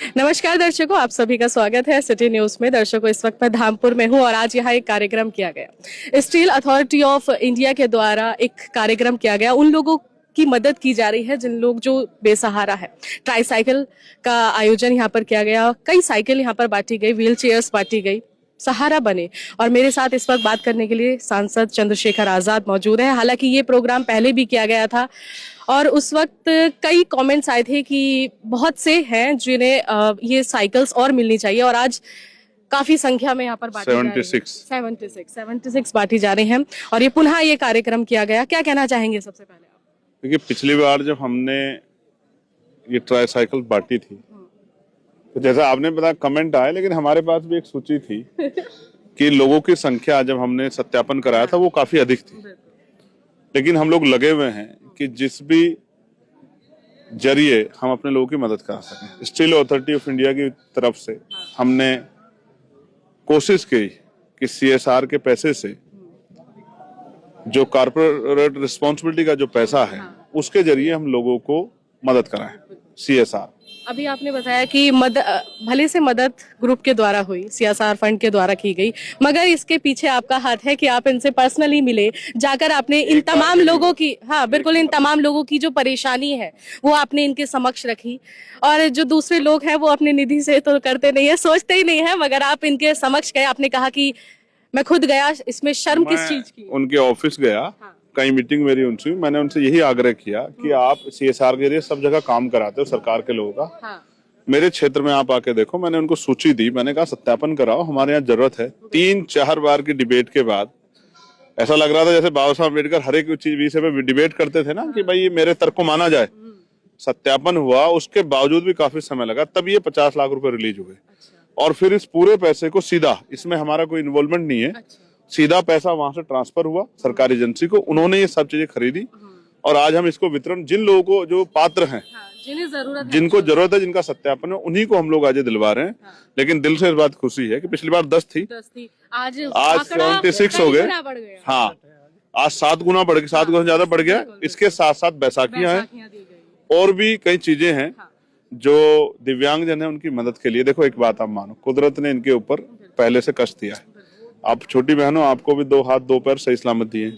नमस्कार दर्शकों, आप सभी का स्वागत है सिटी न्यूज में। दर्शकों, इस वक्त मैं धामपुर में हूं और आज यहाँ एक कार्यक्रम किया गया। स्टील अथॉरिटी ऑफ इंडिया के द्वारा एक कार्यक्रम किया गया। उन लोगों की मदद की जा रही है जिन लोग जो बेसहारा है। ट्राईसाइकिल का आयोजन यहाँ पर किया गया। कई साइकिल यहाँ पर बांटी गई, व्हील चेयर्स बांटी गई, सहारा बने। और मेरे साथ इस वक्त बात करने के लिए सांसद चंद्रशेखर आजाद मौजूद है। हालांकि ये प्रोग्राम पहले भी किया गया था और उस वक्त कई कमेंट्स आए थे कि बहुत से हैं जिन्हें ये साइकिल्स और मिलनी चाहिए और आज काफी संख्या में यहाँ पर बांटी जा रही है। 76 बांटी जा रही हैं और ये पुनः ये कार्यक्रम किया गया। क्या कहना चाहेंगे सबसे पहले आप? देखिए, पिछली बार जब हमने ये ट्राईसाइकिल बांटी थी तो जैसा आपने बताया कमेंट आए, लेकिन हमारे पास भी एक सूची थी कि लोगों की संख्या जब हमने सत्यापन कराया था वो काफी अधिक थी। लेकिन हम लोग लगे हुए हैं कि जिस भी जरिए हम अपने लोगों की मदद करा सकें। स्टील अथॉरिटी ऑफ इंडिया की तरफ से हमने कोशिश की कि CSR के पैसे से जो कॉर्पोरेट रिस्पॉन्सिबिलिटी का जो पैसा है उसके जरिए हम लोगों को मदद कराएं। CSR अभी आपने बताया कि भले से मदद ग्रुप के द्वारा हुई, CSR फंड के द्वारा की गई, मगर इसके पीछे आपका हाथ है कि आप इनसे पर्सनली मिले, जाकर आपने इन तमाम लोगों की, हाँ बिल्कुल, इन तमाम लोगों की जो परेशानी है वो आपने इनके समक्ष रखी। और जो दूसरे लोग हैं वो अपनी निधि से तो करते नहीं है, सोचते ही नहीं है, मगर आप इनके समक्ष गए। आपने कहा कि मैं खुद गया, इसमें शर्म किस चीज की? उनके ऑफिस गया, कई मीटिंग मेरी उनसे, मैंने उनसे यही आग्रह किया कि आप CSR के लिए सब जगह काम कराते हो सरकार के लोगों का, मेरे क्षेत्र में आप आके देखो। मैंने उनको सूची दी, मैंने कहा सत्यापन कराओ, हमारे यहाँ जरूरत है। 3-4 बार की डिबेट के बाद ऐसा लग रहा था जैसे बाबा साहब अम्बेडकर हर एक चीज विषय पे डिबेट करते थे ना, कि भाई ये मेरे तर्क को माना जाए। सत्यापन हुआ, उसके बावजूद भी काफी समय लगा, तब ये 50 लाख रुपए रिलीज हुए। और फिर इस पूरे पैसे को सीधा, इसमें हमारा कोई इन्वॉल्वमेंट नहीं है, सीधा पैसा वहां से ट्रांसफर हुआ सरकारी एजेंसी को, उन्होंने ये सब चीजें खरीदी और आज हम इसको वितरण जिन लोगों को जो पात्र हैं, जिनको जरूरत है, जिनका सत्यापन है, उन्हीं को हम लोग आज दिलवा रहे हैं। लेकिन दिल से इस बात खुशी है कि पिछली बार 10 थी, आज 76 हो गए। हाँ, आज 7 गुना बढ़ गया, 7 गुना ज्यादा बढ़ गया। इसके साथ साथ बैसाखियां हैं और भी कई चीजें हैं जो दिव्यांग जन है उनकी मदद के लिए। देखो, एक बात आप मानो, कुदरत ने इनके ऊपर पहले से कष्ट दिया है। आप छोटी बहनों, आपको भी 2 हाथ 2 पैर सही सलामत दिए,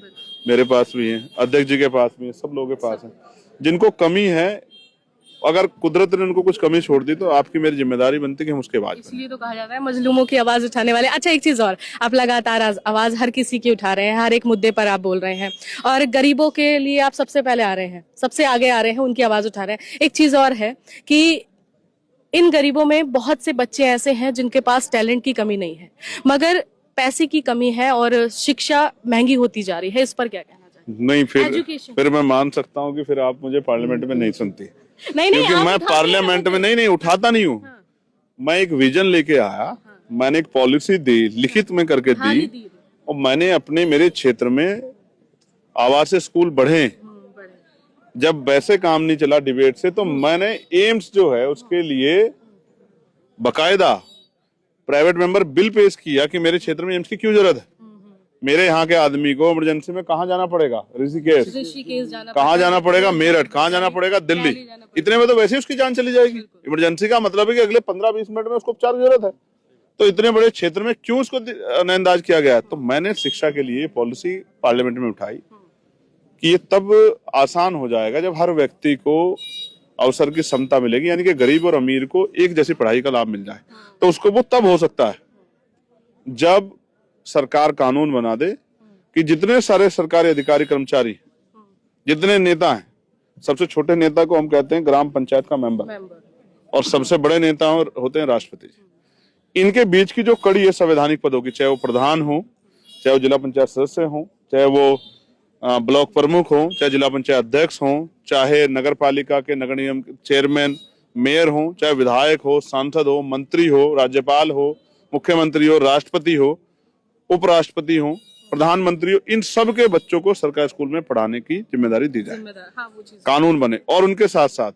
मेरे पास भी है, अध्यक्ष जी के पास भी है, सब लोगों के पास है। जिनको कमी है, अगर कुदरत ने उनको कुछ कमी छोड़ दी तो आपकी मेरी जिम्मेदारी बनती है कि हम उसके बाद। इसलिए तो कहा जाता है मजलूमों की आवाज उठाने वाले। अच्छा, एक चीज और, आप लगातार आवाज हर किसी की उठा रहे हैं, हर एक मुद्दे पर आप बोल रहे हैं और गरीबों के लिए आप सबसे पहले आ रहे हैं, सबसे आगे आ रहे हैं, उनकी आवाज उठा रहे हैं। एक चीज और है कि इन गरीबों में बहुत से बच्चे ऐसे हैं जिनके पास टैलेंट की कमी नहीं है, मगर पैसे की कमी है और शिक्षा महंगी होती जा रही है। इस पर क्या कहना चाहिए? नहीं, फिर मैं मान सकता हूँ कि फिर आप मुझे पार्लियामेंट में नहीं सुनती। नहीं, क्योंकि मैं पार्लियामेंट में नहीं उठाता नहीं हूँ। मैं एक विजन लेके आया, मैंने एक पॉलिसी दी, लिखित में करके दी, और मैंने अपने मेरे क्षेत्र में आवासीय स्कूल बढ़े। जब वैसे काम नहीं चला डिबेट से, तो मैंने एम्स जो है उसके लिए बकायदा प्राइवेट मेंबर बिल पेश किया कि मेरे क्षेत्र में एम्स की क्यों जरूरत है। मेरे यहाँ के आदमी को इमरजेंसी में कहाँ जाना पड़ेगा? ऋषिकेश कहाँ जाना पड़ेगा? मेरठ कहाँ जाना पड़ेगा? दिल्ली। इतने में तो वैसे ही उसकी जान चली जाएगी। इमरजेंसी का मतलब है कि अगले 15-20 मिनट में उसको उपचार की जरूरत है। तो इतने बड़े क्षेत्र में क्यों उसको नजरअंदाज किया गया? तो मैंने शिक्षा के लिए पॉलिसी पार्लियामेंट में उठाई कि ये तब आसान हो जाएगा जब हर व्यक्ति को अवसर की समता मिलेगी, यानी कि गरीब और अमीर को एक जैसी पढ़ाई का लाभ मिल जाए। तो उसको वो तब हो सकता है जब सरकार कानून बना दे कि जितने सारे सरकारी अधिकारी कर्मचारी, जितने नेता हैं, सबसे छोटे नेता को हम कहते हैं ग्राम पंचायत का मेंबर, और सबसे बड़े नेता होते हैं राष्ट्रपति जी। इनके बीच की जो कड़ी है संवैधानिक पदों की, चाहे वो प्रधान हो, चाहे वो जिला पंचायत सदस्य हो, चाहे वो ब्लॉक प्रमुख हो, चाहे जिला पंचायत अध्यक्ष हो, चाहे नगर पालिका के नगर निगम चेयरमैन मेयर हो, चाहे विधायक हो, सांसद हो, मंत्री हो, राज्यपाल हो, मुख्यमंत्री हो, राष्ट्रपति हो, उपराष्ट्रपति हो, प्रधानमंत्री हो, इन सब के बच्चों को सरकारी स्कूल में पढ़ाने की जिम्मेदारी दी जाए। कानून बने। और उनके साथ साथ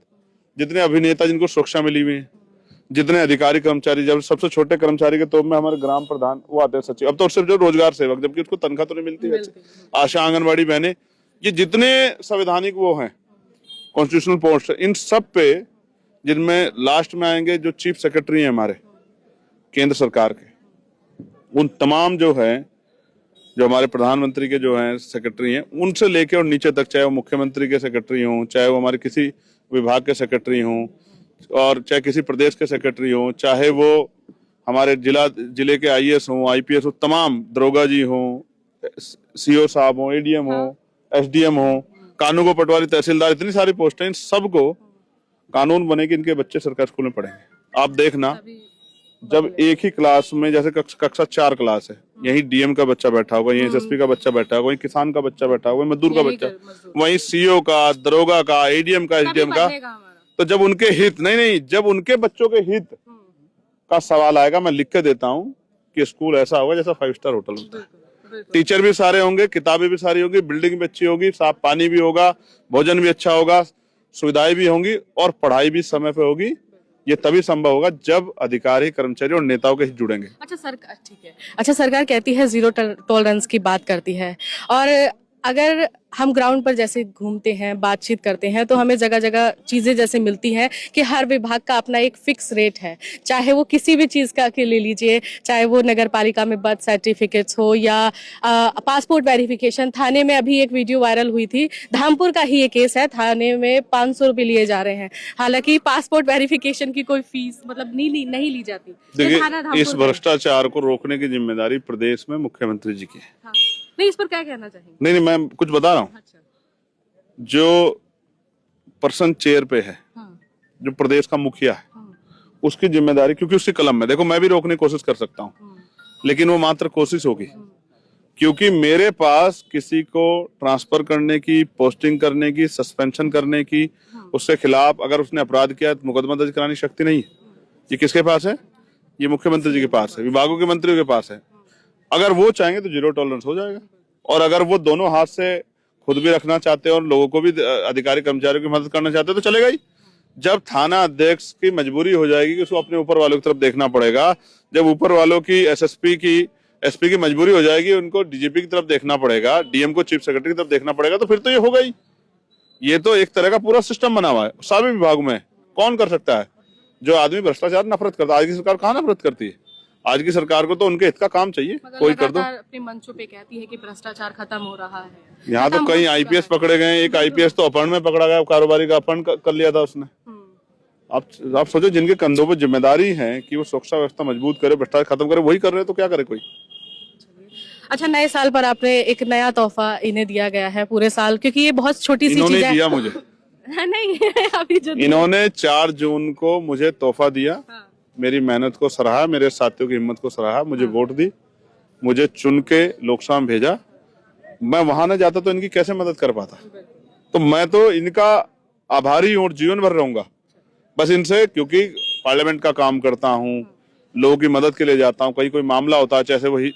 जितने अभिनेता जिनको सुरक्षा मिली हुई है, जितने अधिकारी कर्मचारी, जब सबसे छोटे कर्मचारी के तौर में हमारे ग्राम प्रधान वो आते हैं सचिव, अब तो सिर्फ जो रोजगार सेवक, जबकि उसको तनख्वाह तो नहीं मिलती है, आशा आंगनबाड़ी बहने, ये जितने संवैधानिक वो हैं कॉन्स्टिट्यूशनल पोस्ट, इन सब पे जिनमें लास्ट में आएंगे जो चीफ सेक्रेटरी हैं हमारे केंद्र सरकार के, उन तमाम जो हमारे प्रधानमंत्री के जो हैं सेक्रेटरी हैं, उनसे लेके और नीचे तक, चाहे वो मुख्यमंत्री के सेक्रेटरी हों, चाहे वो हमारे किसी विभाग के सेक्रेटरी हों, और चाहे किसी प्रदेश के सेक्रेटरी हों, चाहे वो हमारे जिले के आईएएस हों, आईपीएस हो, तमाम दरोगा जी हों, सीओ साहब हों, एडीएम हों, एसडीएम हों, कानून पटवारी, तहसीलदार, इतनी सारी पोस्टें, इन सबको कानून बने कि इनके बच्चे सरकारी स्कूल में पढ़ेंगे। आप देखना, जब एक ही क्लास में, जैसे कक्षा 4 क्लास है, यही डीएम का बच्चा बैठा होगा, यही एसएसपी का बच्चा बैठा होगा, वही किसान का बच्चा बैठा होगा, वही मजदूर का बच्चा, वही सीओ का, दरोगा का, एडीएम का, एसडीएम का, तो जब उनके हित जब उनके बच्चों के हित का सवाल आएगा, मैं लिख के देता हूँ कि स्कूल ऐसा होगा जैसा 5 स्टार होटल होता है। टीचर भी सारे होंगे, किताबें भी सारी होंगी, बिल्डिंग भी अच्छी होगी, साफ पानी भी होगा, भोजन भी अच्छा होगा, सुविधाएं भी होंगी, और पढ़ाई भी समय पे होगी। ये तभी संभव होगा जब अधिकारी, कर्मचारी और नेताओं के हित जुड़ेंगे। अच्छा सरकार, ठीक है, अच्छा सरकार कहती है जीरो टॉलरेंस की बात करती है, और अगर हम ग्राउंड पर जैसे घूमते हैं, बातचीत करते हैं, तो हमें जगह जगह चीज़ें जैसे मिलती हैं कि हर विभाग का अपना एक फिक्स रेट है, चाहे वो किसी भी चीज़ का के ले लीजिए, चाहे वो नगर पालिका में बर्थ सर्टिफिकेट्स हो या पासपोर्ट वेरिफिकेशन। थाने में अभी एक वीडियो वायरल हुई थी, धामपुर का ही ये केस है, थाने में 500 रुपये लिए जा रहे हैं, हालांकि पासपोर्ट वेरिफिकेशन की कोई फीस मतलब नहीं ली जाती। देखिए, इस भ्रष्टाचार को रोकने की जिम्मेदारी प्रदेश में मुख्यमंत्री जी की है। हाँ। नहीं, इस पर क्या कहना चाहेंगे? नहीं, मैं कुछ बता रहा हूँ। अच्छा। जो पर्सन चेयर पे है, हाँ। जो प्रदेश का मुखिया है, हाँ। उसकी जिम्मेदारी, क्योंकि उसकी कलम में, देखो मैं भी रोकने की कोशिश कर सकता हूँ, लेकिन वो मात्र कोशिश होगी, क्योंकि मेरे पास किसी को ट्रांसफर करने की, पोस्टिंग करने की, सस्पेंशन करने की, उसके खिलाफ अगर उसने अपराध किया तो मुकदमा दर्ज कराने की शक्ति नहीं है। ये किसके पास है? ये मुख्यमंत्री जी के पास है, विभागों के मंत्रियों के पास है। अगर वो चाहेंगे तो जीरो टॉलरेंस हो जाएगा, और अगर वो दोनों हाथ से खुद भी रखना चाहते हैं और लोगों को भी, अधिकारी कर्मचारियों की मदद करना चाहते हैं, तो चलेगा ही। जब थाना अध्यक्ष की मजबूरी हो जाएगी कि उसको अपने ऊपर वालों की तरफ देखना पड़ेगा, जब ऊपर वालों की, एसपी की मजबूरी हो जाएगी, उनको डीजीपी की तरफ देखना पड़ेगा, डीएम को चीफ सेक्रेटरी की तरफ देखना पड़ेगा, तो फिर तो ये होगा ही। ये तो एक तरह का पूरा सिस्टम बना हुआ है सभी विभाग में। कौन कर सकता है? जो आदमी भ्रष्टाचार नफरत करता है। आज की सरकार कहाँ नफरत करती है? आज की सरकार को तो उनके हित का काम चाहिए, कोई कर दो। अपने मंचों पे कहती है कि भ्रष्टाचार खत्म हो रहा है। यहाँ तो कई आईपीएस पकड़े गए, एक आईपीएस तो अपहरण में पकड़ा गया, कारोबारी का अपहरण कर लिया था उसने। आप सोचो, जिनके कंधों पर जिम्मेदारी है कि वो सुरक्षा व्यवस्था मजबूत करे, भ्रष्टाचार खत्म करे, वही कर रहे हैं, तो क्या करे कोई? अच्छा, नए साल पर आपने एक नया तोहफा इन्हें दिया गया है पूरे साल, क्योंकि ये बहुत छोटी सी चीज है। इन्होंने दिया मुझे नहीं अभी जो इन्होंने 4 जून को मुझे तोहफा दिया। हाँ। मेरी मेहनत को सराहा, मेरे साथियों की हिम्मत को सराहा, मुझे वोट दी, मुझे चुन के लोकसभा में भेजा। मैं वहां न जाता तो इनकी कैसे मदद कर पाता? तो मैं तो इनका आभारी हूँ और जीवन भर रहूंगा बस इनसे, क्योंकि पार्लियामेंट का काम करता हूँ, लोगों की मदद के लिए जाता हूँ। कोई मामला होता है, जैसे वही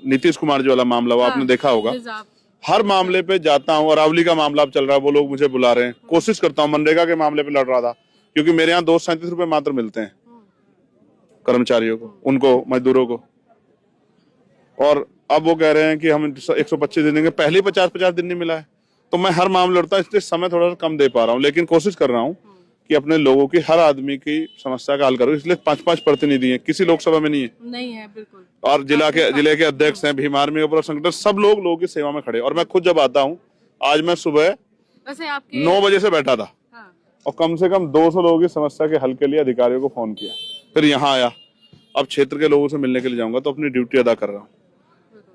नीतीश कुमार जी वाला मामला हुआ, आपने देखा होगा, हर मामले पे जाता हूँ। अरावली का मामला अब चल रहा है, वो लोग मुझे बुला रहे हैं, कोशिश करता हूँ। मनरेगा के मामले पे लड़ रहा था, क्योंकि मेरे यहाँ 237 रुपए मात्र मिलते हैं कर्मचारियों को, उनको, मजदूरों को, और अब वो कह रहे हैं कि हम 125 दिन देंगे। पहले 50-50 दिन नहीं मिला है, तो मैं हर मामले लड़ता, इसलिए समय थोड़ा सा कम दे पा रहा हूँ, लेकिन कोशिश कर रहा हूँ कि अपने लोगों की, हर आदमी की समस्या का हल करूँ। इसलिए 5-5 प्रतिनिधि हैं, किसी लोकसभा में नहीं है बिल्कुल, और जिले के अध्यक्ष हैं, भीम आर्मी के पूरा संगठन, सब लोगों की सेवा में खड़े। और मैं खुद जब आता हूँ, आज मैं सुबह 9 बजे से बैठा था, और कम से कम 200 लोगों की समस्या के हल के लिए अधिकारियों को फोन किया, फिर यहाँ आया। अब क्षेत्र के लोगों से मिलने के लिए जाऊंगा, तो अपनी ड्यूटी अदा कर रहा हूँ,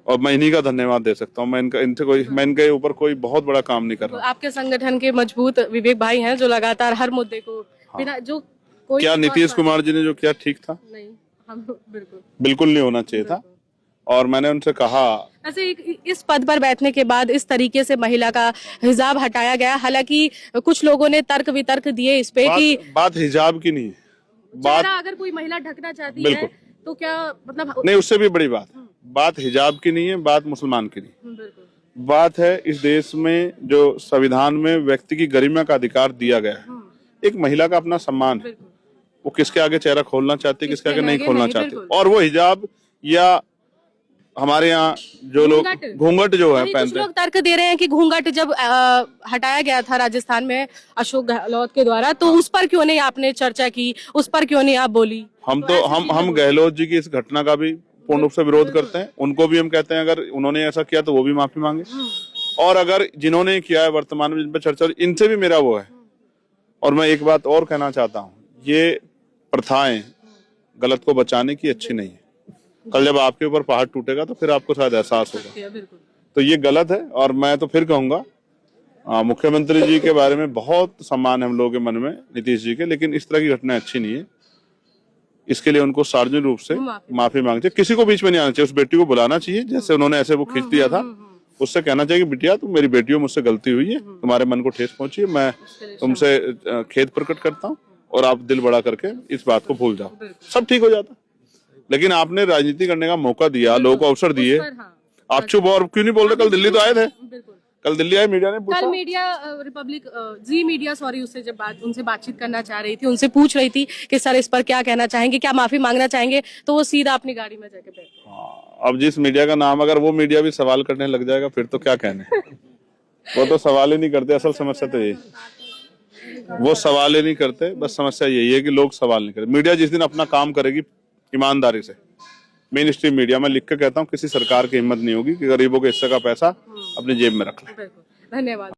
और मैं इन्हीं का धन्यवाद दे सकता हूँ। मैं इनके ऊपर कोई बहुत बड़ा काम नहीं कर रहा। आपके संगठन के मजबूत विवेक भाई हैं, जो लगातार हर मुद्दे को बिना जो कोई, क्या नीतीश कुमार जी ने जो किया ठीक था? नहीं, हम बिल्कुल नहीं होना चाहिए था, और मैंने उनसे कहा। ऐसे इस पद पर बैठने के बाद इस तरीके से महिला का हिजाब हटाया गया, हालांकि कुछ लोगों ने तर्क वितर्क दिए इस पे कि बात हिजाब की नहीं है, बात अगर कोई महिला ढकना चाहती है तो क्या मतलब नहीं, उससे भी बड़ी बात हिजाब की नहीं है, बात मुसलमान की नहीं, बात है इस देश में जो संविधान में व्यक्ति की गरिमा का अधिकार दिया गया है, एक महिला का अपना सम्मान है, वो किसके आगे चेहरा खोलना चाहती है, किसके आगे नहीं खोलना चाहती, और वो हिजाब या हमारे यहाँ जो लोग घूंघट जो है कुछ पहनते हैं, लोग तर्क दे रहे हैं कि घूंघट जब हटाया गया था राजस्थान में अशोक गहलोत के द्वारा, तो उस पर क्यों नहीं आपने चर्चा की, उस पर क्यों नहीं आप बोली? हम गहलोत जी की इस घटना का भी पूर्ण रूप से विरोध करते हैं। उनको भी हम कहते हैं अगर उन्होंने ऐसा किया तो वो भी माफी मांगे, और अगर जिन्होंने किया है वर्तमान में जिन पर चर्चा, इनसे भी मेरा वो है। और मैं एक बात और कहना चाहता हूँ, ये प्रथाएं गलत को बचाने की अच्छी नहीं है। कल जब आपके ऊपर पहाड़ टूटेगा तो फिर आपको शायद एहसास होगा। तो ये गलत है। और मैं तो फिर कहूंगा, मुख्यमंत्री जी के बारे में बहुत सम्मान है हम लोगों के मन में, नीतीश जी के, लेकिन इस तरह की घटना अच्छी नहीं है। इसके लिए उनको सार्वजनिक रूप से माफी मांगनी चाहिए। किसी को बीच में नहीं आना चाहिए, उस बेटी को बुलाना चाहिए, जैसे उन्होंने ऐसे वो खींच दिया था, उससे कहना चाहिए कि बिटिया तुम मेरी बेटी हो, मुझसे गलती हुई है, तुम्हारे मन को ठेस पहुंची है, मैं तुमसे खेद प्रकट करता हूँ और आप दिल बड़ा करके इस बात को भूल जाओ, सब ठीक हो जाता। लेकिन आपने राजनीति करने का मौका दिया, लोगों को अवसर दिए, आप चुप और क्यों नहीं बोल रहे? कल दिल्ली तो आए थे, कल दिल्ली आए, मीडिया ने पूछा, कल मीडिया रिपब्लिक जी मीडिया सॉरी उससे जब उनसे बातचीत करना चाह रही थी, उनसे पूछ रही थी कि सर इस पर क्या कहना चाहेंगे, क्या माफी मांगना चाहेंगे, तो वो सीधा अपनी गाड़ी में जाके बैठ। अब जिस मीडिया का नाम, अगर वो मीडिया भी सवाल करने लग जाएगा फिर तो क्या कहने। वो तो सवाल ही नहीं करते, असल समस्या तो यही, वो सवाल ही नहीं करते, बस समस्या यही है कि लोग सवाल नहीं करते। मीडिया जिस दिन अपना काम करेगी ईमानदारी से, मेन स्ट्रीम मीडिया, में लिख के कहता हूँ किसी सरकार की हिम्मत नहीं होगी कि गरीबों के हिस्से का पैसा अपनी जेब में रख ले। धन्यवाद।